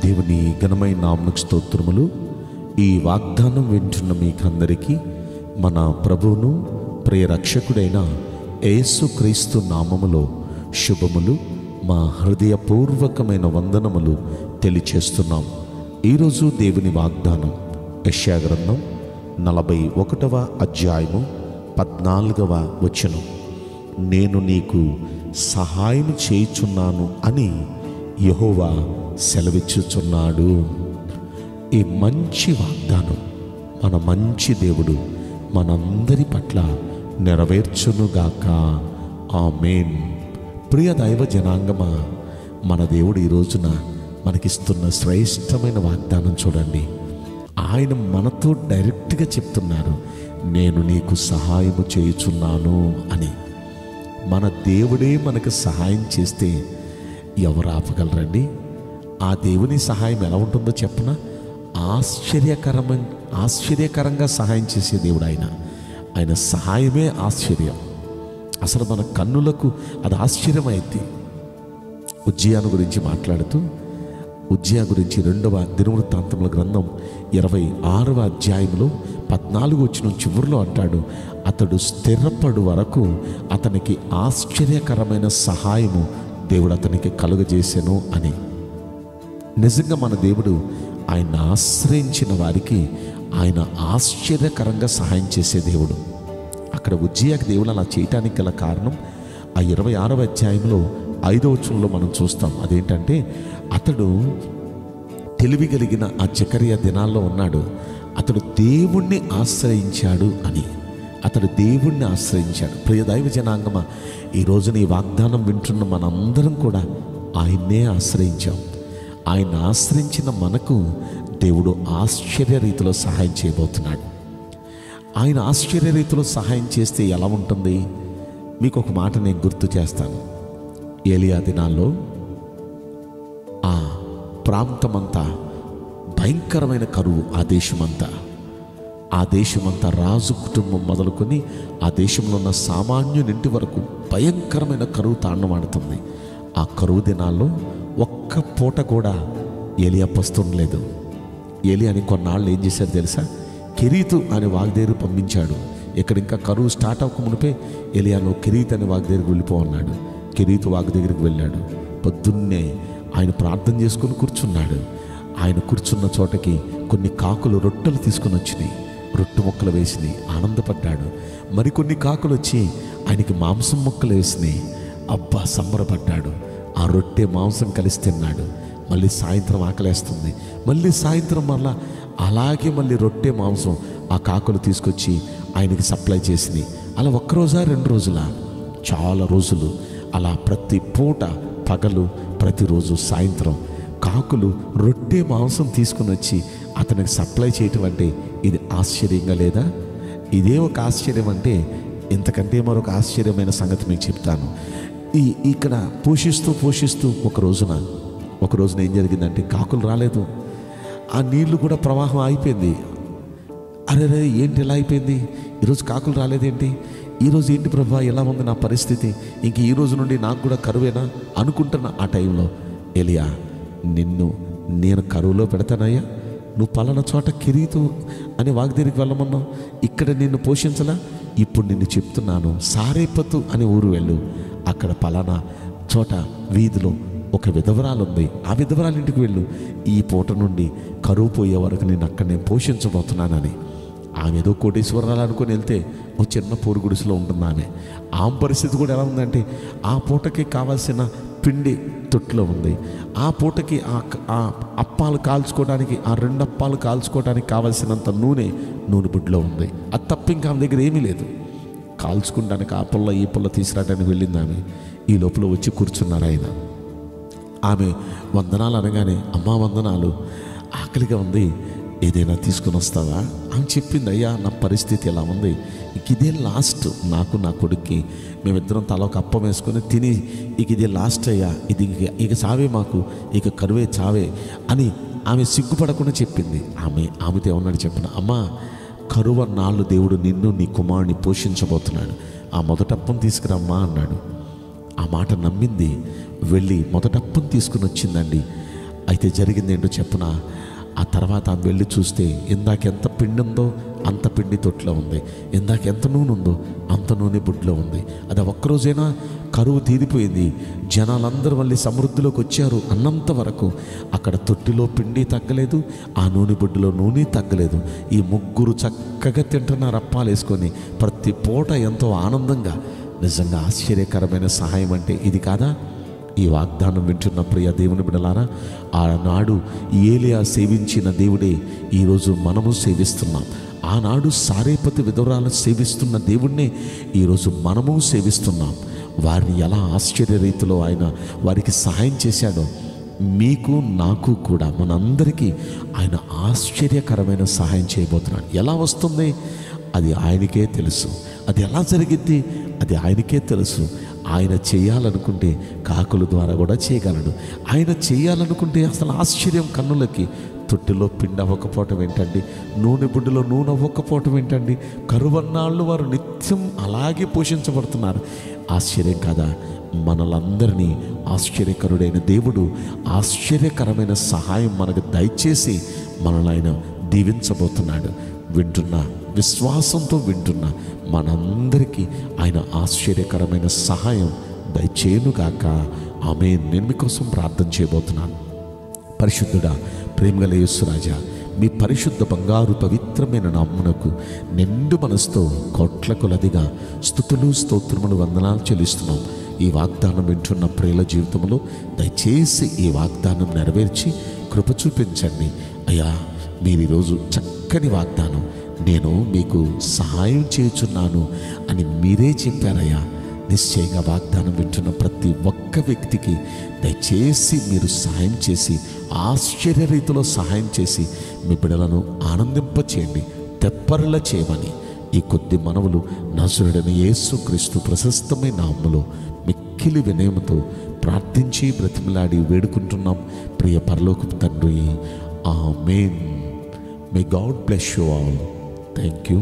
దేవుని ఘనమైన నామమునకు స్తోత్రములు. ఈ వాగ్దానం వింటున్న మీకందరికీ మన ప్రభువును ప్రియ రక్షకుడైన యేసుక్రీస్తు నామములో శుభములు, మా హృదయపూర్వకమైన వందనములు తెలియచేస్తున్నాం. ఈరోజు దేవుని వాగ్దానం యెషయా గ్రంథం 41వ అధ్యాయము 14వ వచనం. నేను నీకు సహాయం చేయుచున్నాను అని యెహోవా సెలవిచ్చుచున్నాడు. ఈ మంచి వాగ్దానం మన మంచి దేవుడు మనందరి పట్ల నెరవేర్చునుగాక. ఆమేన్. ప్రియ దైవ జనాంగమా, మన దేవుడు ఈ రోజున మనకిస్తున్న శ్రేష్టమైన వాగ్దానం చూడండి. ఆయన మనతో డైరెక్ట్గా చెప్తున్నారు, నేను నీకు సహాయము చేయుచున్నాను అని. మన దేవుడే మనకు సహాయం చేస్తే ఎవరు ఆపగలరండి? ఆ దేవుని సహాయం ఎలా ఉంటుందో చెప్పనా? ఆశ్చర్యకరంగా సహాయం చేసే దేవుడు ఆయన సహాయమే ఆశ్చర్యం. అసలు మన కన్నులకు అది ఆశ్చర్యమైంది. ఉజ్జియాను గురించి మాట్లాడుతూ ఉజ్జియా గురించి 2వ దినవృత్తాంతముల గ్రంథం 26వ అధ్యాయంలో 14వ వచనం చివరిలో అంటాడు, అతడు స్థిరపడు వరకు అతనికి ఆశ్చర్యకరమైన సహాయము దేవుడు అతనికి కలుగజేసెను అని. నిజంగా మన దేవుడు ఆయన ఆశ్రయించిన వారికి ఆయన ఆశ్చర్యకరంగా సహాయం చేసే దేవుడు. అక్కడ ఉజ్జియాకి దేవుడు అలా చేయటానికి గల కారణం ఆ 26వ అధ్యాయంలో 5వ వచనంలో మనం చూస్తాం. అదేంటంటే, అతడు తెలివి కలిగిన ఆ జకరియా దినాల్లో ఉన్నాడు. అతడు దేవుణ్ణి ఆశ్రయించాడు అని. అతడు దేవుణ్ణి ఆశ్రయించాడు. ప్రియ దైవ జనాంగమా, ఈరోజు నీ వాగ్దానం వింటున్న మనందరం కూడా ఆయన్నే ఆశ్రయించాం. ఆయన ఆశ్రయించిన మనకు దేవుడు ఆశ్చర్య రీతిలో సహాయం చేయబోతున్నాడు. ఆయన ఆశ్చర్య రీతిలో సహాయం చేస్తే ఎలా ఉంటుంది? మీకు ఒక మాట నేను గుర్తు చేస్తాను. ఏలియా దినాల్లో ఆ ప్రాంతమంతా భయంకరమైన కరువు. ఆ దేశమంతా రాజు కుటుంబం మొదలుకొని ఆ దేశంలో ఉన్న సామాన్యునింటి వరకు భయంకరమైన కరువు తాండవాడుతుంది. ఆ కరువు దినాల్లో ఒక్క పూట కూడా ఏలియా పస్తుండలేదు. ఏలియాని కొన్నాళ్ళు ఏం చేశాడు తెలుసా? కెరీతు అనే వాగ్దేరు పంపించాడు. ఇక్కడ ఇంకా కరువు స్టార్ట్ అవ్వక మునిపే ఏలియాను కెరీతు అనే వాగ్దేరికి వెళ్ళిపోన్నాడు. కెరీతు వాగు దగ్గరికి వెళ్ళాడు. పొద్దున్నే ఆయన ప్రార్థన చేసుకుని కూర్చున్నాడు. ఆయన కూర్చున్న చోటకి కొన్ని కాకులు రొట్టెలు తీసుకుని వచ్చినాయి. రొట్టె ముక్కలు వేసినాయి. ఆనందపడ్డాడు. మరికొన్ని కాకులు వచ్చి ఆయనకి మాంసం ముక్కలు వేసినాయి. అబ్బా, సంబరపడ్డాడు. ఆ రొట్టె మాంసం కలిసి తిన్నాడు. మళ్ళీ సాయంత్రం ఆకలేస్తుంది. మళ్ళీ సాయంత్రం అలాగే మళ్ళీ రొట్టె మాంసం ఆ కాకులు తీసుకొచ్చి ఆయనకి సప్లై చేసినాయి. అలా ఒక్కరోజా 2 రోజులా? చాలా రోజులు అలా ప్రతి పూట పగలు, ప్రతిరోజు సాయంత్రం కాకులు రొట్టె మాంసం తీసుకుని వచ్చి అతనికి సప్లై చేయటం అంటే ఇది ఆశ్చర్యంగా లేదా? ఇదే ఒక ఆశ్చర్యం అంటే, ఇంతకంటే మరొక ఆశ్చర్యమైన సంగతి మీకు చెప్తాను. ఇక్కడ పోషిస్తూ ఒక రోజున ఏం జరిగిందంటే, కాకులు రాలేదు. ఆ నీళ్లు కూడా ప్రవాహం అయిపోయింది. అరే ఏంటి ఇలా అయిపోయింది? ఈరోజు కాకులు రాలేదేంటి? ఈరోజు ఏంటి ప్రభా ఎలా ఉంది నా పరిస్థితి? ఇంక ఈ రోజు నుండి నాకు కూడా కరువేనా అనుకుంటున్న ఆ టైంలో, ఏలియా, నేను కరువులో పెడతానయ్యా. నువ్వు పలానా చోట కెరీతు అనే వాగ్దేరికి వెళ్ళమన్నావు. ఇక్కడ నిన్ను పోషించలా? ఇప్పుడు నిన్ను చెప్తున్నాను, సారేపతు అనే ఊరు వెళ్ళు. అక్కడ పలానా చోట వీధిలో ఒక విధవరాలు ఉంది. ఆ విధవరాలు ఇంటికి వెళ్ళు. ఈ పూట నుండి కరువు పోయే వరకు నేను అక్కడ పోషించబోతున్నానని. ఆమె ఏదో కోటేశ్వరాలు అనుకుని వెళ్తే ఓ చిన్న పూరు గుడిసెలో ఉంటుంది ఆమె పరిస్థితి కూడా ఎలా ఉందంటే, ఆ పూటకి కావాల్సిన పిండి తొట్టులో ఉంది. ఆ పూటకి ఆ అప్పాలు కాల్చుకోవడానికి, ఆ 2 అప్పాలు కాల్చుకోవడానికి కావాల్సినంత నూనె బుడ్లో ఉంది. అది తప్ప ఇంకా ఆమె దగ్గర ఏమీ లేదు. కాల్చుకుంటానికి ఆ పుల్ల ఈ పుల్ల తీసుకురావడానికి వెళ్ళింది ఆమె. ఈ లోపల వచ్చి కూర్చున్నారు ఆయన. ఆమె వందనాలు అనగానే, అమ్మా వందనాలు, ఆకలిగా ఉంది, ఏదైనా తీసుకుని వస్తావా అని చెప్పింది. అయ్యా, నా పరిస్థితి ఎలా ఉంది, ఇదే లాస్ట్. నాకు నా కొడుక్కి మేమిద్దరం తల ఒక అప్పం వేసుకొని తిని ఇదే లాస్ట్ అయ్యా, ఇది ఇక చావే, మాకు ఇక కరువే చావే అని ఆమె సిగ్గుపడకుండా చెప్పింది. ఆమెతో ఏమన్నాడు చెప్పిన, అమ్మా, కరువ నాళ్ళు దేవుడు నిన్ను నీ కుమారుని పోషించబోతున్నాడు. ఆ మొదటప్పం తీసుకురమ్మా అన్నాడు. ఆ మాట నమ్మింది. వెళ్ళి మొదటప్పం తీసుకుని వచ్చిందండి. అయితే జరిగింది ఏంటో చెప్పున, ఆ తర్వాత ఆమె వెళ్ళి చూస్తే ఇందాక ఎంత పిండి ఉందో అంత పిండి తొట్టిలో ఉంది, ఇందాక ఎంత నూనె ఉందో అంత నూనె బుడ్లో ఉంది. అది ఒక్కరోజైనా కరువు తీరిపోయింది, జనాలందరూ మళ్ళీ సమృద్ధిలోకి వచ్చారు అన్నంత వరకు అక్కడ తొట్టిలో పిండి తగ్గలేదు, ఆ నూనె బుడ్డిలో నూనె తగ్గలేదు. ఈ ముగ్గురు చక్కగా తింటున్నారు అప్పాలు వేసుకొని, ప్రతి పూట ఎంతో ఆనందంగా. నిజంగా ఆశ్చర్యకరమైన సహాయం అంటే ఇది కాదా? ఈ వాగ్దానం వింటున్న ప్రియ దేవుని బిడ్డలారా, ఆనాడు ఏలియా సేవించిన దేవుడే ఈరోజు మనము సేవిస్తున్నాం. ఆనాడు సారేపతి విధవరాలు సేవిస్తున్న దేవుణ్ణే ఈరోజు మనము సేవిస్తున్నాం. వారిని ఎలా ఆశ్చర్య రీతిలో ఆయన వారికి సహాయం చేశాడో, మీకు నాకు కూడా మనందరికీ ఆయన ఆశ్చర్యకరమైన సహాయం చేయబోతున్నాడు. ఎలా వస్తుంది అది ఆయనకే తెలుసు, అది ఎలా జరిగిద్ది అది ఆయనకే తెలుసు. ఆయన చేయాలనుకుంటే కాకుల ద్వారా కూడా చేయగలడు. ఆయన చేయాలనుకుంటే అసలు ఆశ్చర్యం కన్నులకి. తొట్టిలో పిండి అవ్వకపోవటం ఏంటండి, నూనె బుడ్డిలో నూనె అవ్వకపోవటం ఏంటండి? కరువన్నాళ్ళు వారు నిత్యం అలాగే పోషించబడుతున్నారు. ఆశ్చర్యం కదా? మనలందరినీ ఆశ్చర్యకరుడైన దేవుడు ఆశ్చర్యకరమైన సహాయం మనకు దయచేసి మనల్ని ఆయన దీవించబోతున్నాడు. వింటున్న విశ్వాసంతో వింటున్న మనందరికీ ఆయన ఆశ్చర్యకరమైన సహాయం దయచేయునుగాక. ఆమేన్. నేను మీకోసం ప్రార్థన చేయబోతున్నాను. పరిశుద్ధుడా, ప్రేమగల యేసురాజా, మీ పరిశుద్ధ బంగారు పవిత్రమైన నామమునకు నిండు మనసుతో కోట్ల కొలదిగా స్తుతులు స్తోత్రములు వందనాలు చెల్లిస్తున్నాం. ఈ వాగ్దానం వింటున్న ప్రియుల జీవితంలో దయచేసి ఈ వాగ్దానం నెరవేర్చి కృప చూపించండి అయ్యా. మీరు ఈరోజు చక్కని వాగ్దానం, నేను మీకు సహాయం చేయుచున్నాను అని మీరే చెప్పారయ్యా. నిశ్చయంగా వాగ్దానం వింటున్న ప్రతి ఒక్క వ్యక్తికి దయచేసి మీరు సహాయం చేసి ఆశ్చర్య రీతిలో సహాయం చేసి మీ బిడ్డలను ఆనందింపచేయండి, తెప్పరిల్ల చేయమని ఈ కొద్ది మనవులు నజరుడైన యేసుక్రీస్తు ప్రశస్తమైన నామములో మిక్కిలి వినయముతో ప్రార్థించి బ్రతిమలాడి వేడుకుంటున్నాం ప్రియ పరలోకపు తండ్రి. ఆమేన్. May God bless you all. Thank you.